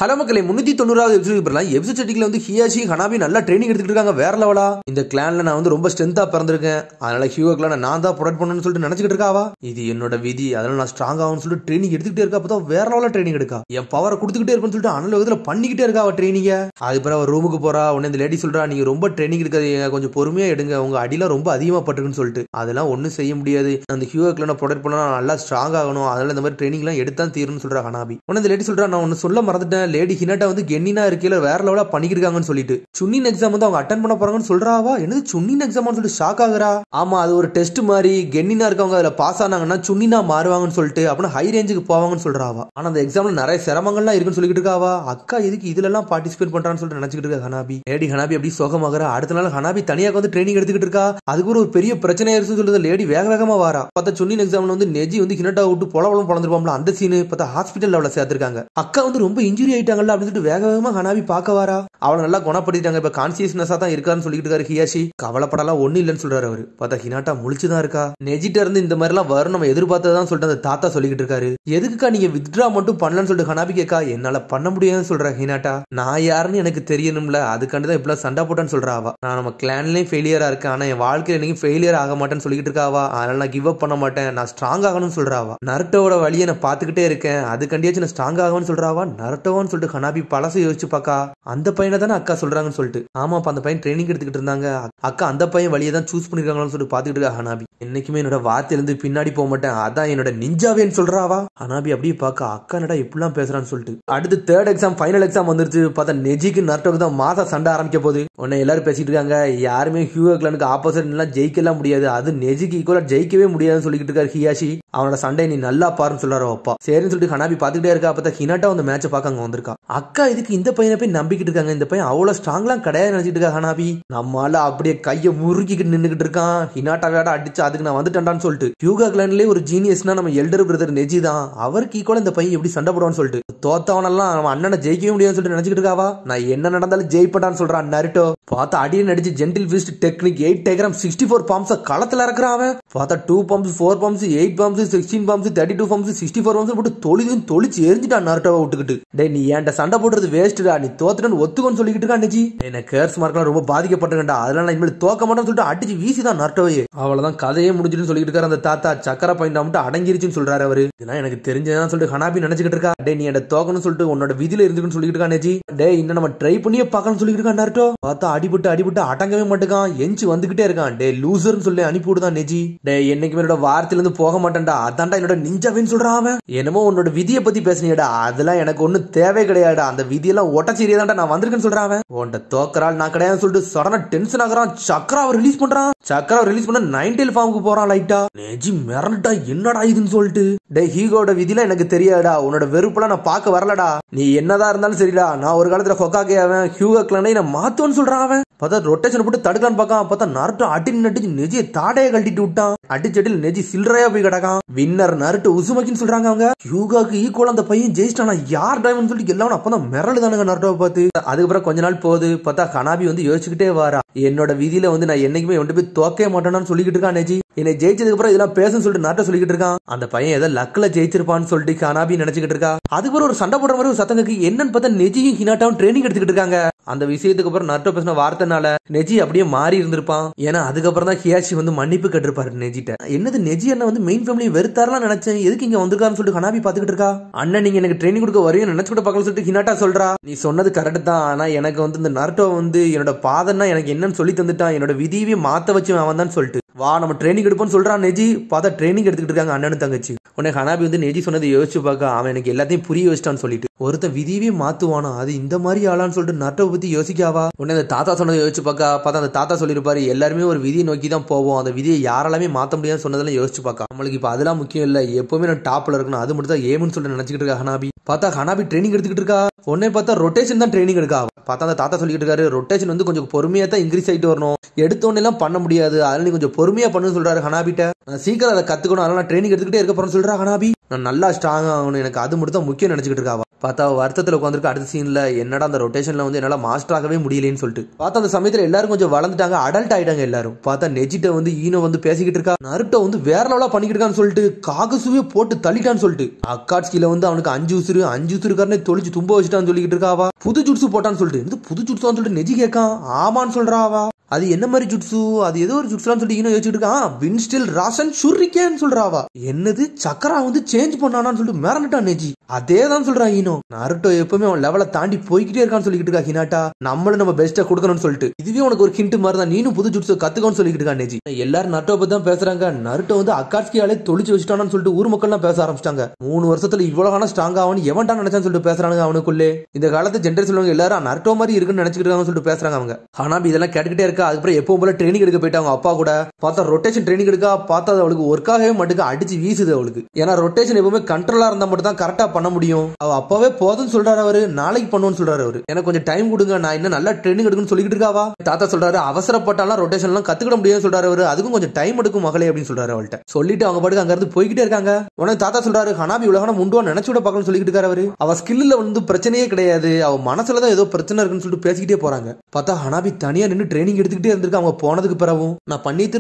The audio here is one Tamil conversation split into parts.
ஹலோ மக்களே 390வது எபிசோட் பண்ணலாம். எபிசோட் செட்டிங்ல வந்து ஹியாஷி ஹனாபி நல்லா ட்ரைனிங் எடுத்துட்டு இருக்காங்க. வேற லெவலா. இந்த கிளான்ல நான் வந்து ரொம்ப ஸ்ட்ரென்த்தா பிறந்திருக்கேன். அதனால ஹியூக்ல நான் தான் ப்ரொடெக்ட் பண்ணணும்னு சொல்லிட்டு நினைச்சிட்டு இருக்காவா. இது என்னோட விதி. அதனால நான் ஸ்ட்ராங் ஆகும்னு சொல்லிட்டு ட்ரைனிங் எடுத்துக்கிட்டே இருக்கா. அப்பதான் வேற லெவலா ட்ரைனிங் எடுக்கா. என் பவரை கொடுத்துக்கிட்டே இருப்பேன்னு சொல்லிட்டு அனல் விதத்துல பண்ணிக்கிட்டே இருக்கா அவ ட்ரைனிங்க. அதுக்கப்புறம் அவ ரூமுக்கு போறா. உடனே இந்த லேடி சொல்றா, நீங்க ரொம்ப ட்ரைனிங் எடுக்காதீங்க, கொஞ்சம் பொறுமையா எடுங்க, உங்க அடியில ரொம்ப அதிகமா பட்டுருக்குன்னு சொல்லிட்டு. அதெல்லாம் ஒன்னும் செய்ய முடியாது. அந்த ஹியூக்ல ப்ரொடெக்ட் பண்ணா நல்லா ஸ்ட்ராங் ஆகணும். அதனால இந்த மாதிரி ட்ரைனிங் எல்லாம் எடுத்தான் தீரும்னு சொல்றா ஹனாபி. உடனே இந்த லேடி சொல்றா, நான் ஒன்னு சொல்ல மறந்துட்டேன். லேடி ஹினாட்டா வந்து கென்னினா இருக்கையில வேற லெவலா பண்ணிக்கிருக்காங்கன்னு சொல்லிட்டு சுன்னின் எக்ஸாம் வந்து அவங்க அட்டெண்ட் பண்ண போறாங்கன்னு சொல்றாவா. என்னது சுன்னின் எக்ஸாம்னு சொல்லிட்டு ஷாக் ஆகுறா. ஆமா, அது ஒரு டெஸ்ட் மாதிரி. கென்னினா இருக்கவங்க அதுல பாஸ் ஆனாங்கன்னா சுன்னினா மாறுவாங்கன்னு சொல்லிட்டு அப்படின்னா ஹை ரேஞ்சுக்கு போவாங்கன்னு சொல்றாவா. ஆனா அந்த எக்ஸாம்ல நிறைய சிரமங்கள்லாம் இருக்குன்னு சொல்லிட்டு இருக்காவா. அக்கா எதுக்கு இதுல எல்லாம் பார்ட்டிசிபேட் பண்றான்னு சொல்லிட்டு நினைச்சிட்டு இருக்கா ஹனாபி. லேடி ஹனாபி அப்படி சோகமாகறா. அடுத்த நாள் ஹனாபி தனியாக வந்து ட்ரைனிங் எடுத்துக்கிட்டு இருக்கா. அதுக்கு ஒரு பெரிய பிரச்சனை இருக்குன்னு சொல்லுது. லேடி வேக வேகமா வாரா. பார்த்தா சுன்னின் எக்ஸாம்ல வந்து நெஜி வந்து ஹினாட்டா விட்டு பொலவலம் பொழந்துருப்பாம்ல, அந்த சீனு பார்த்தா ஹாஸ்பிட்டல் லெவல சேர்த்திருக்காங்க. அக்கா வந்து ரொம்ப இன்ஜுரி ஆயிட்டாங்கல்ல அப்படின்னு சொல்லிட்டு வேக வேகமா ஹனாபி பார்க்க வாரா. அவளை நல்லா குணப்படுத்திட்டாங்க. இப்ப கான்சியஸ்னஸா தான் இருக்கான்னு சொல்லிட்டு இருக்காரு ஹியாஷி. கவலைப்படலாம் ஒண்ணு இல்லைன்னு சொல்றாரு அவரு. பார்த்தா ஹினாட்டா முழிச்சுதான் இருக்கா. நெஜிட்ட இருந்து இந்த மாதிரி எல்லாம் வரும் நம்ம எதிர்பார்த்ததான் சொல்லிட்டு அந்த தாத்தா சொல்லிட்டு இருக்காரு. எதுக்குக்கா நீங்க வித்ட்ரா மட்டும் பண்ணலன்னு சொல்லிட்டு ஹனாபி கேட்கா. என்னால பண்ண முடியாதுன்னு சொல்ற ஹினாட்டா. நான் யாருன்னு எனக்கு தெரியணும்ல, அதுக்காண்டிதான் இப்பெல்லாம் சண்டை போட்டேன்னு சொல்றாவா. நான் நம்ம கிளான்லயும் ஃபெயிலியரா இருக்கேன், ஆனா என் வாழ்க்கையில என்னைக்கும் ஃபெயிலியர் ஆக மாட்டேன்னு சொல்லிட்டு இருக்காவா. அதனால நான் கிவ் அப் பண்ண மாட்டேன், நான் ஸ்ட்ராங் ஆகணும்னு சொல்றாவா. நருட்டோட வழியை நான் பாத்துக்கிட்டே இருக்கேன், அதுக்காண்டியாச்சும் நான் ஸ்ட்ராங் ஆகணும்னு சொல்றாவா. நருட்டோன்னு சொல்லிட்டு ஹனாபி பழசு யோசிச்சு பாக்கா. அந்த பையனை தானே அக்கா சொல்றாங்கன்னு சொல்லிட்டு. ஆமாப்பா, அந்த பையன் ட்ரைனிங் எடுத்துக்கிட்டு இருந்தாங்க. அக்கா அந்த பையன் வழியை தான் சூஸ் பண்ணிருக்காங்கன்னு சொல்லிட்டு பாத்துக்கிட்டு இருக்கா ஹனாபி. என்னைக்குமே என்னோட வார்த்தையிலிருந்து பின்னாடி போக மாட்டேன், அதான் என்னோட நிஞ்சாவேன்னு சொல்றாவா. ஹனாபி அப்படியே பாக்க அக்கா என்னடா இப்படிலாம் பேசுறான்னு சொல்லிட்டு. அடுத்து தேர்ட் எக்ஸாம் ஃபைனல் எக்ஸாம் வந்துருச்சு. பார்த்தா நெஜிக்கு நருட்டோக்கு தான் மாசா சண்டை ஆரம்பிக்க போகுது. உடனே எல்லாரும் பேசிட்டு இருக்காங்க, யாருமே ஹியூக்லனுக்கு ஆப்போசிட் எல்லாம் ஜெயிக்கலாம் முடியாது, அது நெஜிக்கு ஈக்குவலா ஜெயிக்கவே முடியாதுன்னு சொல்லிட்டு இருக்காரு ஹியாஷி. அவனோட சண்டை நீ நல்லா பாருன்னு சொல்றாரு அப்பா. சரின்னு சொல்லிட்டு ஹனாபி பாத்துக்கிட்டே இருக்கா. பார்த்தா ஹினாட்டா அந்த மேட்சை பார்க்க அங்க வந்திருக்கா. அக்கா இதுக்கு இந்த பையனை போய் நம்பிக்கிட்டு இருக்காங்க, இந்த பையன் அவ்வளவு ஸ்ட்ராங்லாம் கிடையாது நினைச்சிட்டு இருக்கா ஹனாபி. நம்மால அப்படியே கையை முறுக்கிக்கிட்டு நின்னுகிட்டு இருக்கான். ஹினாட்டாவோட அடிச்சு அதுக்கு நான் வந்துட்டேன்டான்னு சொல்லிட்டு. ஹியூகா கிளான்லயே ஒரு ஜீனியஸ்னா நம்ம எல்டர் பிரதர் நெஜி தான். அவருக்கு ஈக்குவலா இந்த பையன் எப்படி சண்டை போடுவான்னு சொல்லிட்டு தோத்தவனெல்லாம் அவன் அண்ணனை ஜெயிக்கவே முடியாதுன்னு சொல்லிட்டு நினைச்சிட்டு இருக்காவா. நான் என்ன நடந்தாலும் ஜெயிப்படான்னு சொல்றான் நருட்டோ. பார்த்தா அடியை நடிச்சு gentle fist technique 8 trigrams 64 palms களத்துல இறக்குறான் அவன். பார்த்தா 2 palms 4 palms 8 palms 16 palms 32 palms 64 palms போட்டு தொளிச்சு எரிஞ்சிட்டான் நருட்டோவை விட்டுக்கிட்டு. டே நீ ஏன்ட்ட சண்டை போடுறது வேஸ்ட்டா, நீ தோத்துட்டன்னு ஒத்துக்கன்னு சொல்லிக்கிட்டு இருக்கான் நெஜி. என்ன கேர்ஸ் மார்க்லாம் ரொம்ப பாதிக்கப்பட்டிருக்கா, அதனால நான் இனிமேல் தோக்க மாட்டேன்னு சொல்லிட்டு அடிச்சு வீசிதான் நருட்டோவையே. அவ்வளவுதான் கதையே முடிஞ்சுன்னு சொல்லிட்டு இருக்காரு அந்த தாத்தா. சக்கரை பாயிண்ட் மட்டும் அடங்கிருச்சுன்னு சொல்றாரு அவரு. இதெல்லாம் எனக்கு தெரிஞ்சதான் சொல்லிட்டு ஹனாபி நினைச்சுக்கிட்டு இருக்கா. டே நீ என்ன தோக்கணும்னு சொல்லிட்டு உன்னோட விதியில இருந்துக்குன்னு சொல்லிட்டு இருக்கா நெஜி. டே இன்னும் நம்ம ட்ரை பண்ணியே பார்க்கணும்னு சொல்லிட்டு இருக்கா நருட்டோ. பார்த்தா அடிபட்டு அடங்கவே மாட்டேங்கான், எஞ்சி வந்துகிட்டே இருக்கான். டே லூசர்னு சொல்லி அனுப்பிவிடுதான் நெஜி. டே என்னைக்குமே என்னோட வார்த்தையில இருந்து போக மாட்டேன்டா, அதான்டா என்னோட நிஞ்சாவேன்னு சொல்றான் அவன். என்னமோ உன்னோட விதியை பத்தி பேசுனியடா, அதெல்லாம் எனக்கு ஒன்னும் தேவை கிடையாடா, அந்த விதியெல்லாம் ஒட்டச்சேரியாதான்டா நான் வந்திருக்கேன்னு சொல்றான் அவன். உன்ட தோக்கறால் நான் கிடையாதுன்னு சொல்லிட்டு சடனா டென்ஷன் ஆகுறான். சக்கராவை ரிலீஸ் பண்றான். சக்கராவை ரிலீஸ் பண்ண 9 ஃபார்முக்கு போறான் லைட்டா. நெஜி மிரண்டா, என்னடா இதுன்னு சொல்லிட்டு. டே ஹீகோட விதிலாம் எனக்கு தெரியாதா, உன்னோட வெறுப்புலாம் நான் பார்க்க வரலடா. நீ என்னதான் இருந்தாலும் சரிடா, நான் ஒரு காலத்துல ஹொக்காகே அவன் ஹியூகா கிளானை நான் மாத்துவேன்னு சொல்றான் அவன். பார்த்தா ரொட்டேஷன் போட்டு தடுக்கலான்னு பார்க்கான். பார்த்தா நருட்டோ அடிச்சு நெஜியை தாடையை கழட்டிட்டு விட்டான். அடிச்சடியில் நெஜி சில்லறையா போய் கிடக்கான். வின்னர் நருட்டோ உசுமக்கின்னு சொல்றாங்க அவங்க. ஹியூகாக்கு ஈக்குவல் அந்த பையன் ஜெயிச்சிட்டானா யார் டைமண்ட் சொல்லிட்டு எல்லாரும் அப்பதான் மிரளுதானுங்க நருட்டோவை பார்த்து. அதுக்கப்புறம் கொஞ்ச நாள் போகுது. பார்த்தா ஹனாபி வந்து யோசிச்சுக்கிட்டே வாரா. என்னோட விதியில வந்து நான் என்னைக்குமே கொண்டு போய் தோக்கவே மாட்டேன்னு சொல்லிக்கிட்டு இருக்கான் நெஜி. என்னை ஜெயிச்சதுக்கு அப்புறம் இதெல்லாம் பேசுன்னு சொல்லிட்டு நருட்டோ சொல்லிக்கிட்டு இருக்கான். அந்த பையன் ஏதோ லக்ல ஜெயிச்சிருப்பான்னு சொல்லிட்டு ஹனாபி நினைச்சுக்கிட்டு இருக்கா. அதுக்கப்புறம் ஒரு சண்டை போடுற மாதிரி ஒரு சத்தங்க என்னன்னு பார்த்தா நெஜியும் ஹினாட்டாவும் ட்ரைனிங் எடுத்துக்கிட்டு இருக்காங்க. அந்த விஷயத்துக்கு அப்புறம் நருட்டோ பேசின வார்த்தைனால நெஜி அப்படியே மாறி இருந்திருப்பான். ஏன்னா அதுக்கப்புறம் தான் ஹியாஷி வந்து மன்னிப்பு கேட்டிருப்பாரு நெஜிட்ட. என்னது நெஜி என்ன வந்து மெயின் ஃபேமிலி வெறுத்தாரலாம் நினைச்சேன், எதுக்கு இங்க வந்திருக்காருன்னு சொல்லிட்டு ஹனாபி பாத்துக்கிட்டு இருக்கா. அண்ணன் நீங்க எனக்கு ட்ரைனிங் கொடுக்க வரையும் நினைச்சு கூட பார்க்கல சொல்லிட்டு ஹினாட்டா சொல்றா. நீ சொன்னது கரெக்ட் தான், ஆனா எனக்கு வந்து இந்த நருட்டோ வந்து என்னோட பாதன்னா எனக்கு என்னன்னு சொல்லி தந்துட்டான், என்னோட விதியவே மாத்த வச்சு அவன் தான் சொல்லிட்டு வா நம்ம ட்ரைனிங் எடுப்போம்னு சொல்றான் நெஜி. பார்த்தா ட்ரைனிங் எடுத்துக்கிட்டு இருக்காங்க அண்ணனும் தங்கச்சி. உடனே ஹனாபி வந்து நெஜி சொன்னதை யோசிச்சு பார்க்க அவன் எனக்கு எல்லாத்தையும் புரிய வச்சிட்டான்னு சொல்லிட்டு. ஒருத்த விதியவே மாத்துவானா, அது இந்த மாதிரி ஆளான்னு சொல்லிட்டு நருட்டோவை பத்தி யோசிக்காவா. உடனே அந்த தாத்தா சொன்னதை யோசிச்சு பார்க்க. பார்த்தா அந்த தாத்தா சொல்லிருப்பாரு எல்லாருமே ஒரு விதியை நோக்கி தான் போவோம், அந்த விதியை யாராலுமே மாத்த முடியாதுன்னு சொன்னதெல்லாம் யோசிச்சு பார்க்க. நம்மளுக்கு இப்ப அதெல்லாம் முக்கியம் இல்ல, எப்பவுமே நான் டாப்ல இருக்கணும், அது மட்டும் தான் ஏம்னு சொல்லிட்டு நினைச்சிட்டு இருக்கா ஹனாபி. பார்த்தா ஹனாபி ட்ரைனிங் எடுத்துக்கிட்டு இருக்கா. உடனே பார்த்தா ரொட்டேஷன் தான் ட்ரைனிங் எடுக்கா. பார்த்தா அந்த தாத்தா சொல்லிட்டு இருக்காரு ரொட்டேஷன் வந்து கொஞ்சம் பொறுமையா தான் இன்க்ரீஸ் ஆயிட்டு வரணும், எடுத்தோன்னு எல்லாம் பண்ண முடியாது, அதனால நீ கொஞ்சம் பொறுமையா பண்ணுன்னு சொல்றாரு ஹனாபிட்ட. நான் சீக்கிரம் அதை கத்துக்கணும், அதனால நான் ட்ரைனிங் எடுத்துக்கிட்டே இருக்க போறேன்னு சொல்றா ஹனாபி. நான் நல்லா ஸ்ட்ராங் ஆகணும், எனக்கு அது மட்டும் தான் முக்கியம் நினைச்சிட்டு இருக்காவா. பார்த்தா வருத்தத்தில் உட்காந்துருக்கு. அடுத்த சீன்ல என்னடா அந்த ரொட்டேஷன்ல வந்து என்னால மாஸ்டர் ஆகவே முடியலன்னு சொல்லிட்டு. பார்த்தா அந்த சமயத்துல எல்லாரும் கொஞ்சம் வளர்ந்துட்டாங்க, அடல்ட் ஆயிட்டாங்க எல்லாரும். பார்த்தா நெஜிட்ட வந்து ஈனோ வந்து பேசிக்கிட்டு இருக்கா. நருட்டோ வந்து வேற லெவலா பண்ணிக்கிட்டு இருக்கான்னு சொல்லிட்டு காகசுவே போட்டு தள்ளிட்டான்னு சொல்லிட்டு அக்காட்ஸ்கில வந்து அவனுக்கு 5 உசுறு காரனே தொழிச்சு தும்ப வச்சுட்டு வச்சுட்டான்னு சொல்லிட்டு இருக்காவா. புது ஜுட்ஸு போட்டான்னு சொல்லிட்டு இது புது ஜுட்ஸான்னு சொல்லிட்டு நெஜி கேட்கான். ஆமான்னு சொல்றாவா. அது என்ன மாதிரி ஜுட்ஸு, அது ஏதோ ஒரு ஜுட்ஸ்லாம் சொல்லிட்டு இன்னும் யோசிச்சுட்டு இருக்கான். வின்ஸ்டில் ராசன் ஷுரிக்கேன்னு சொல்றாவா. என்னது சக்கரா வந்து சேஞ்ச் பண்ணானான்னு சொல்லிட்டு மிரண்டுட்டான் நெஜி. அதே தான் சொல்றான் ஈனோ. நருட்டோ எப்பவுமே அவன் லெவலை தாண்டி போய்கிட்டே இருக்கான்னு சொல்லிட்டு இருக்கா ஹினாட்டா. நம்மளும் நம்ம பெஸ்ட்டா கொடுக்கணும்னு சொல்லிட்டு இதுவே உனக்கு ஒரு ஹிண்ட் மாதிரி தான், நீனும் புது ஜுட்ஸை கத்துக்கணும்னு சொல்லிட்டு இருக்கா நெஜி. எல்லாரும் நருட்டோ பத்தி தான் பேசுறாங்க. நருட்டோ வந்து அக்காட்ஸ்கியாலே தொழிச்சு வச்சுட்டானு சொல்லிட்டு ஊர் மக்கள்லாம் பேச ஆரம்பிச்சிட்டாங்க. 3 வருஷத்துல இவ்வளவு ஸ்ட்ராங் ஆகும் எவன்டா நினைச்சான்னு சொல்லிட்டு பேசுறாங்க அவனுக்குள்ளே. இந்த காலத்து ஜென்ரேஷன் எல்லாரும் நருட்டோ மாதிரி இருக்குன்னு நினைச்சிட்டு இருக்காங்கன்னு சொல்லிட்டு பேசுறாங்க அவங்க. ஹனாபி இதெல்லாம் கேட்டுக்கிட்டே இருக்கா. அதுக்கப்புறம் எப்பவும் போல ட்ரைனிங் எடுக்க போயிட்டு அவங்க அப்பா கூட பார்த்தா ரொட்டேஷன் ட்ரைனிங் எடுக்கா. பார்த்தா அவளுக்கு ஒர்க் ஆகவே மட்டும் அடிச்சு வீசுது அவளுக்கு. ஏன்னா ரொட்டேஷன் எப்பவுமே கண்ட்ரோலா இருந்தா மட்டும் தான் கரெக்டா பண்ண முடியும். அவ அப்பாவே போதும்னு சொல்றாரு அவரு, நாளைக்கு பண்ணுவோம்னு சொல்றாரு அவரு. எனக்கு கொஞ்சம் டைம் கொடுங்க, நான் இன்னும் நல்லா ட்ரைனிங் எடுக்கணும்னு சொல்லிட்டு இருக்காவா. தாத்தா சொல்றாரு அவசரப்பட்டாலாம் ரொட்டேஷன் எல்லாம் கத்துக்கிட முடியும்னு சொல்றாரு அவரு. அதுக்கும் கொஞ்சம் டைம் எடுக்கும் மகளே அப்படின்னு சொல்றாரு அவள்கிட்ட. சொல்லிட்டு அவங்க பாட்டுக்கு அங்க இருந்து போய்கிட்டே இருக்காங்க. உடனே தாத்தா சொல்றாரு ஹனாபி உலகம் முண்டுவா நினைச்சு விட பார்க்கணும்னு சொல்லிட்டு இருக்காரு அவரு. அவ ஸ்கில்ல வந்து பிரச்சனையே கிடையாது, அவ மனசுலதான் ஏதோ பிரச்சனை இருக்குன்னு சொல்லிட்டு பேசிக்கிட்டே போறாங்க. பார்த்தா ஹனாபி தனியா நின்று ட்ரைனிங் எடுத்துக்கிட்டே இருந்திருக்கா. அவங்க போனதுக்கு பிறகும் நான் பண்ணிட்டு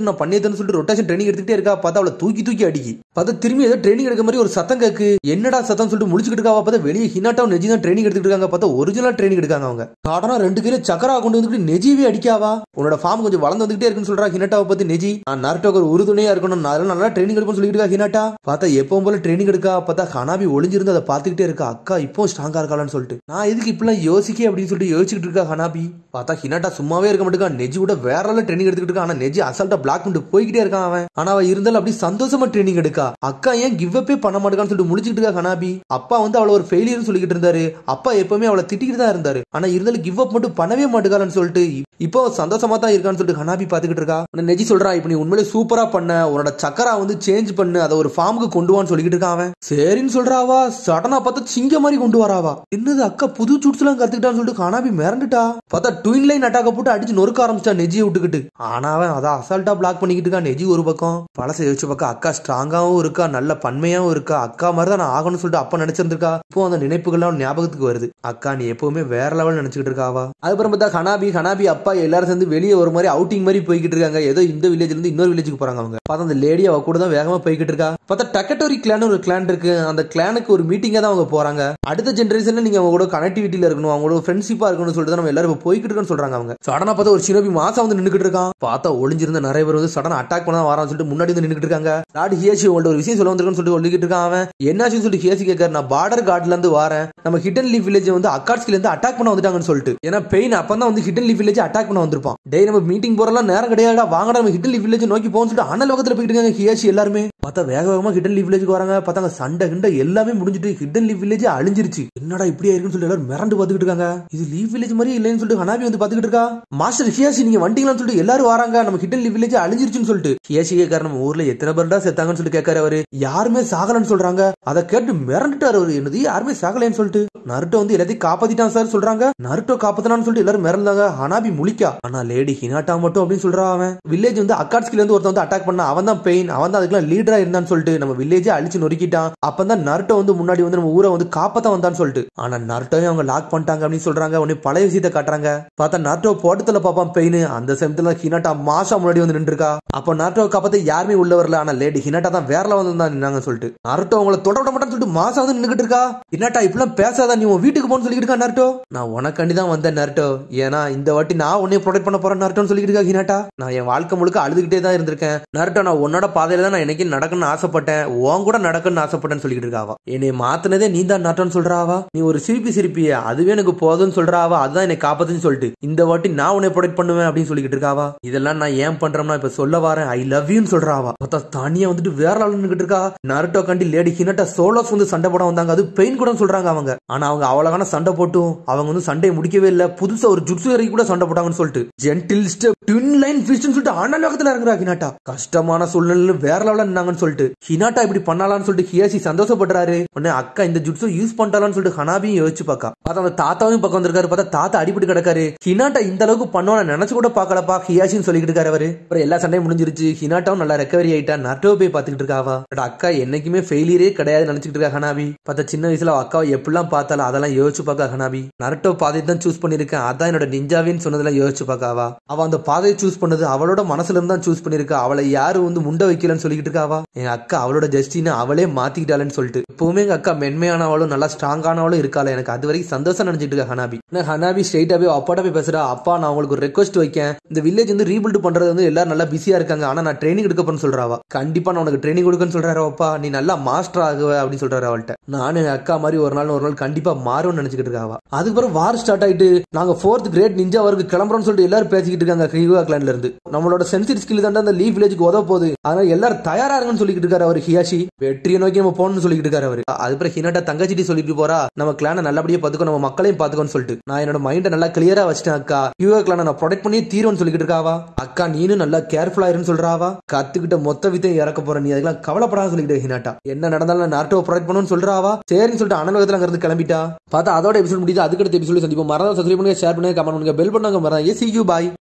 சொல்லிட்டு ரொட்டேஷன் ட்ரைனிங் எடுத்துக்கிட்டே இருக்கா. பார்த்தா அவளை தூக்கி அடிக்கி. பார்த்தா திரும்பி ஏதோ ட்ரைனிங் எடுக்க மாதிரி ஒரு சத்தம் கேக்கு. என்னடா சத்தம் சொல்லிட்டு முடிச்சுக்கிட்டு இருக்கா. பார்த்தா வெளியே ஹினாட்டாவும் நெஜி தான் ட்ரைனிங் எடுத்துட்டு இருக்காங்க. பார்த்தா ஒரிஜினல் ட்ரைனிங் எடுக்காங்க அவங்க. காடனா 2 கிலோ சக்கரா கொண்டு வந்துட்டு நெஜிவே அடிக்காவா. உன்னோட ஃபார்ம் கொஞ்சம் வளர்ந்து வந்துகிட்டே இருக்குன்னு சொல்றா ஹினாட்டாவை பத்தி நெஜி. நான் நருட்டோக்கு ஒரு உறுதுணையா இருக்கணும், அதெல்லாம் நல்லா ட்ரைனிங் எடுப்போம்னு சொல்லிட்டு இருக்கா ஹினாட்டா. பார்த்தா எப்பவும் போல ட்ரைனிங் எடுக்கா. பார்த்தா ஹனாபி ஒளிஞ்சிருந்து அதை பார்த்துக்கிட்டே இருக்கா. அக்கா இப்போ ஸ்ட்ராங்கா இருக்காளான்னு சொல்லிட்டு நான் எதுக்கு இப்பெல்லாம் யோசிக்க அப்படின்னு சொல்லிட்டு யோசிச்சுட்டு இருக்கா ஹனாபி. பார்த்தா ஹினாட்டா சும்மாவே இருக்க மாட்டேங்கா. நெஜி கூட வேற ட்ரைனிங் எடுத்துக்கிட்டு இருக்கா. ஆனா நெஜி அசால்ட்டா பிளாக் பண்ணிட்டு போய்கிட்டே இருக்கான் அவன். ஆனா அவ இருந்தாலும் அப்படி சந்தோஷமா ட்ரைனிங் எடுக்கா. அக்கா ஏன் கிவ் அப்பே பண்ண மாட்டேன்னு சொல்லிட்டு முடிச்சுட்டு இருக்கா ஹனாபி. அப்பா வந்து அவளை ஒரு ஃபெயிலியர்னு சொல்லிட்டு இருந்தாரு. அப்பா எப்பவுமே அவளை திட்டிக்கிட்டு தான் இருந்தாரு. ஆனா இருந்தாலும் கிவ் அப் மட்டும் பண்ணவே மாட்டேங்கான்னு சொல்லிட்டு இப்போ சந்தோஷமா தான் இருக்கான்னு சொல்லிட்டு ஹனாபி பாத்துக்கிட்டு இருக்கா. நெஜி சொல்றா இப்ப நீ உண்மையிலே சூப்பரா பண்ண, உன்னோட சக்கரா வந்து சேஞ்ச் பண்ணு, அதை ஒரு ஃபார்முக்கு கொண்டு வான்னு சொல்லிட்டு இருக்கான் அவன். சரின்னு சொல்றாவா. சடனா பார்த்தா சிங்க மாதிரி கொண்டு வராவா. என்னது அக்கா புது சூட்ஸ் எல்லாம் கத்துக்கிட்டான்னு சொல்லிட்டு ஹனாபி மிரண்டுட்டா. பார்த்தா ட்வின் லைன் அட்டாக்க போட்டு அடிச்சு நொறுக்க ஆரம்பிச்சா நெஜியை விட்டுக்கிட்டு. ஆனா அவன் அதை அசால்ட்டா பிளாக் பண்ணிக்கிட்டு இருக்கா. நெஜி ஒரு பக்கம் பழசை யோசிச்சு பக்கம் அக்கா ஸ்ட்ராங்காவும் இருக்கா, நல்ல பன்மையாவும் இருக்கா. அக்கா மாதிரி தான் நான் ஆகணும்னு சொல்லிட்டு அப்ப நினைச்சிருந்திருக்கா. இப்போ அந்த நினைப்புகள்லாம் ஞாபகத்துக்கு வருது. அக்கா நீ எப்பவுமே வேற லெவல் நினைச்சுக்கிட்டு இருக்காவா. அதுக்கப்புறம் பார்த்தா ஹனாபி அப்பா எல்லாரும் சேர்ந்து வெளியே ஒரு மாதிரி அவுட்டிங் மாதிரி போய்கிட்டு இருக்காங்க. ஏதோ இந்த வில்லேஜ்ல இருந்து இன்னொரு வில்லேஜுக்கு போறாங்க அவங்க. பார்த்தா அந்த லேடி அவ கூட தான் வேகமா போய்கிட்டு இருக்கா. பார்த்தா டக்கட்டோரி கிளான் ஒரு கிளான் இருக்கு. அந்த கிளானுக்கு ஒரு மீட்டிங்கா தான் அவங்க போறாங்க. அடுத்த ஜெனரேஷன்ல நீங்க அவங்க கூட கனெக்டிவிட்டில இருக்கணும், அவங்களோட ஃப்ரெண்ட்ஷிப்பா இருக்கணும்னு சொல்லிட்டு நம்ம எல்லாரும் போய்கிட்டு இருக்கோம்னு சொல்றாங்க அவங்க. சடனா பார்த்தா ஒரு சினோபி மாசா வந்து நின்னுக்கிட்டு இருக்கான். பார்த்தா ஒளிஞ்சிருந்த நிறைய பேர் வந்து சடனா அட்டாக் பண்ண வரான்னு சொல்லிட்டு முன்னாடி வந்து நின்னுக்கிட்டு இருக்காங்க. லார்ட் ஹியாஷி உங்கள்ட்ட ஒரு விஷயம் சொல்ல வந்திருக்குன்னு சொல்லிட்டு ஒளிக்கிட்டு இருக்கான் அவன். என்னாச்சுன்னு சொல்லிட்டு ஹியாஷி கேட்காரு. நான் பார்டர் கார்ட்ல இருந்து வரேன், நம்ம ஹிடன் லீஃப் வில்லேஜ் வந்து அக்காட்ஸ்கில இருந்து அட்டாக் பண்ண வந்துட்டாங்கன்னு சொல்லிட்டு. ஏன்னா பெயின் அப்பதான் வந்து ஹிடன் லீஃப் வில்லேஜ் அட்டாக் பண்ண வந்திருப்பான். டே நம்ம மீட்டிங் போறலாம் நேரம் கிடையாடா, வாங்கடா நம்ம ஹிடன் லீஃப் வில்லேஜ் நோக்கி போன்னு சொல்லிட்டு அனல் லோகத்துல போயிட்டு இருக்காங்க ஹியாஷி எல்லாருமே. பார்த்தா வேக வேகமா ஹிடன் லீஃப் வில்லேஜ்க்கு வராங்க. பார்த்தாங்க சண்டை கிண்ட எல்லாமே முடிஞ்சிட்டு ஹிடன் லீஃப் வில்லேஜ் அழிஞ்சிருச்சு. என்னடா இப்படியா இருக்குன்னு சொல்லிட்டு எல்லாரும் மிரண்டு பாத்துக்கிட்டு இருக்காங்க. இது லீஃப் வில்லேஜ் மாதிரி இல்லைன்னு சொல்லிட்டு ஹனாபி வந்து பாத்துக்கிட்டு இருக்கா. மாஸ்டர் ஹியாஷி நீங்க வண்டிங்களான்னு சொல்லிட்டு எல்லாரும் வராங்க. நம்ம ஹிடன் லீஃப் வில்லேஜ் அழிஞ்சிருச்சுன்னு சொல்லிட்டு ஹியாஷி கேட்காரு. நம்ம ஊர்ல எத்தனை பேர்டா செத்தாங்கன்னு சொல்லிட்டு கேட்காரு அவரு. யாருமே சாகலன்னு சொல்றாங்க. அதை கேட்டு மிரண்டுட்டாரு அவரு. என்னது யாருமே சாகலன்னு சொல்லிட்டு. நருட்டோ வந்து எல்லாத்தையும் காப்பாத்திட்டான் சார் சொல்றாங்க. நருட்டோ காப்பாத்தினான்னு சொல்லிட்டு எல்லாரும் மிரண்டாங்க. ஹனாபி முழிக்கா. ஆனா லேடி ஹினாட்டா மட்டும் அப்படின்னு சொல்றான் அவன். வில்லேஜ் வந்து அக்காட்ஸ்கில இருந்து ஒருத்தன் வந்து அட்டாக் பண்ணா. அவன் தான் பெயின், அவன் தான் அதுக்கெல்லாம் லீடரா இருந்தான்னு சொல்லிட்டு நம்ம வில்லேஜே அழிச்சு நொறுக்கிட்டான். அப்பதான் நருட்டோ வந்து முன்னாடி வந்து நம்ம ஊரை வந்து காப்பாத்த வந்தான்னு சொல்லிட்டு. ஆனா நருட்டோவே அவங்க லாக் பண்ணிட்டாங்க அப்படின்னு சொல்றாங்க. உடனே பழைய விஷயத்தை காட்டுறாங்க. பார்த்தா நருட்டோ போட்டத்துல பாப்பான் பெயின். அந்த சமயத்துல ஹினாட்டா மாசா முன்னாடி வந்து நின்றுருக்கா. அப்போ நருட்டோ காப்பாத்த யாருமே உள்ள வரல. ஆனா லேடி ஹினாட்டா தான் வேற லெவல்ல வந்து நின்னாங்க சொல்லிட்டு நருட்டோ அவங்கள தொட விட மாட்டான்னு சொல்லிட்டு மாசா வந்து நின்னுகிட்டு இருக்கா. ஹினாட்டா இப்பெல்லாம் பேசாத, நீ உன் வீட்டுக்கு போன்னு சொல்லிட்டு இருக்கா நருட்டோ. நான் உனக்காண்டி தான் வந்தேன் நருட்டோ, ஏன்னா இந்த வாட்டி நான் உன்னை ப்ரொடெக்ட் பண்ண போறேன் நருட்டோன்னு சொல்லிட்டு இருக்கா ஹினாட்டா. நான் என் வாழ்க்கை முழுக்க அழுதுகிட்டே தான் இருந்திருக்கேன் நருட்டோ, நான் உன்னோட பாதையில தான் நான் என்னைக்கு நடக்கணும்னு ஆசைப்பட்டேன், உன் கூட நடக்கணும்னு ஆசைப்பட்டேன்னு சொல்லிட்டு இருக்காவா. என்னை மாத்தினதே நீ தான் நருட்டோன்னு சொல்றாவா. நீ ஒரு சிரிப்பிய அதுவே எனக்கு போதும்னு சொல்றாவா. அதுதான் என்னை காப்பாத்துன்னு சொல்லிட்டு இந்த வாட்டி நான் உன்னை ப்ரொடெக்ட் பண்ணுவேன் அப்படின்னு சொல்லிட்டு இருக்காவா. இதெல்லாம் நான் ஏன் பண்றேன்னா இப்ப சொல்ல வரேன், ஐ லவ் யூன்னு சொல்றாவா. தனியா வந்துட்டு வேற ஆள் நின்னுகிட்டு இருக்கா. நருட்டோ கண்டி லேடி ஹினாட்டா சோலோஸ் வந்து சண்டை போட வந்தாங்க. அது பெயின் கூட சொல்றாங்க அவங்க. ஆனா அவங்க அவ்வளவான சண்டை போட்டும் அவங்க வந்து சண்டையை முடிக்கவே இல்ல. புதுசா ஒரு ஜுட்சு வரைக்கும் கூட சண்டை போட்டாங்கன்னு சொல்லிட்டு ஜென்டில் ஸ்டெப் ட்வின் லைன் ஃபிஸ்ட்னு சொல்லிட்டு அனலோகத்துல இறங்குறா ஹினாட்டா. கஷ்டமான சூழ்நிலை வேற லெவல்ல நின்னாங்கன்னு சொல்லிட்டு ஹினாட்டா இப்படி பண்ணலாம்னு சொல்லிட்டு ஹியாஷி சந்தோஷப்படுறாரு. உடனே அக்கா இந்த ஜுட்சு யூஸ் பண்ணலாம்னு சொல்லிட்டு ஹனாபியும் யோசிச்சு பாக்கா. பார்த்தா அந்த தாத்தாவும் பக்கம் வந்திருக்காரு. பார்த்தா தாத்தா அடிபட்டு கிடக்காரு. ஹினாட்டா இந்த அளவுக்கு பண்ணுவான்னு நினைச்சு கூட பாக்கலப்பா ஹியாஷின்னு சொல்லிட்டு இருக்காரு அவரு. அப்புறம் எல்லா சண்டையும் முடிஞ்சிருச்சு. ஹினாட்டாவும் நல்லா ரெக்கவரி ஆயிட்டா. நருட்டோ போய் பாத்துக்கிட்டு இருக்காவா. அக்கா என்னைக்குமே ஃபெயிலியரே கிடையாது நினைச்சிட்டு இருக்கா ஹனாபி. பார்த்தா சின்ன வயசுல அக்காவை எப்படிலாம் பார்த்தாலும் அதெல்லாம் யோசிச்சு பாக்கா ஹனாபி. நருட்டோ பாதை தான் சூஸ் பண்ணிருக்கேன், அதான் என்னோட நிஞ்சாவின்னு சொன்னதெல்லாம் யோசிச்சு பாக்காவா. அவ அந்த பாதையை சூஸ் பண்ணது அவளோட மனசுல இருந்து தான் சூஸ் பண்ணிருக்கா. அவளை யாரும் வந்து முண்டை வைக்கலன்னு சொல்லிட்டு இருக்காவா. எங்க அக்கா அவளோட ஜஸ்டினை அவளே மாத்திக்கிட்டாளன்னு சொல்லிட்டு எப்பவுமே எங்க அக்கா மென்மையானவளும் நல்லா ஸ்ட்ராங்கானவளும் இருக்காள. எனக்கு அது வரைக்கும் சந்தோஷம் நினைச்சிட்டு இருக்கா ஹனாபி. ஹனாபி ஸ்ட்ரெயிட்டா போய் அப்பாட்ட போய் பேசுறா, அப்பா நான் உங்களுக்கு ஒரு ரெக்வஸ்ட் வைக்கேன், இந்த வில்லேஜ் வந்து ரீபில்ட் பண்றது வந்து எல்லாரும் நல்லா பிஸியா இருக்காங்க, ஆனா நான் ட்ரைனிங் எடுக்க போறேன்னு சொல்றாவா. கண்டிப்பா நான் உனக்கு ட்ரைனிங் கொடுக்கன்னு சொல்றாரு அப்பா, நீ நல்லா மாஸ்டர் ஆகுவ அப்படின்னு சொல்றாரு அவள்கிட்ட. நானும் எங்க அக்கா மாதிரி ஒரு நாள் கண்டிப்பா மாறும்னு நினைச்சுக்கிட்டு இருக்காவா. அதுக்கப்புறம் வார் ஸ்டார்ட் ஆயிட்டு நாங்க 4th கிரேட் நிஞ்சா வரைக்கும் கிளம்புறோம்னு சொல்லிட்டு எல்லாரும் பேசிக்கிட்டு இருக்காங்க ஹியூகா கிளான்ல இருந்து. நம்மளோட சென்சிட்டிவ் ஸ்கில் தான் அந்த லீஃப் வில்லேஜுக்கு உதவ போகுது, அதனால எல்லாரும் தயாரா இருக்குன்னு சொல்லிட்டு இருக்காரு அவர் ஹியாஷி. வெற்றியை நோக்கி நம்ம போகணும்னு சொல்லிட்டு இருக்காரு அவரு. அதுக்கப்புறம் ஹினாட்டா தங்கச்சிட்டி சொல்லிட்டு போறா, நம்ம கிளானை நல்லபடியா பாத்துக்கோ, நம்ம மக்களையும் பாத்துக்கோன்னு சொல்லிட்டு. நான் என்னோட மைண்டை நல்லா கிளியரா வச்சிட்டேன் அக்கா, ஹியூகா கிளானை நான் ப்ரொடெக்ட் பண்ணி தீரும்னு சொல்லிட்டு இருக்காவா. அக்கா நீனும் நல்லா கேர்ஃபுல்லா இருன்னு சொல்றாவா. கத்துக்கிட்ட மொத்த வித்தையும் இறக்க போற, நீ அதெல்லாம் கவலைப்படாத சொல்லிட்டு ஹினாட்டா. என்ன நடந்தாலும் நான் நார்ட்டோவை ப்ரொடெக்ட் பண்ணணும்னு சொல்றாவா. சரின்னு சொல்லிட்டு அனலகத்துல அங்க இருந்து கிளம்பிட்டா. பார்த்தா அதோட எபிசோட் முடியுது. அதுக்கடுத்த எபிசோட் சந்திப்போம். மறக்காம சப்ஸ்கிரைப் பண்ணுங்க, ஷேர் பண்ணுங்க, கமெண்ட் பண்ணுங்க, பெல் பண்ணுங்க. மறக்காம see you bye.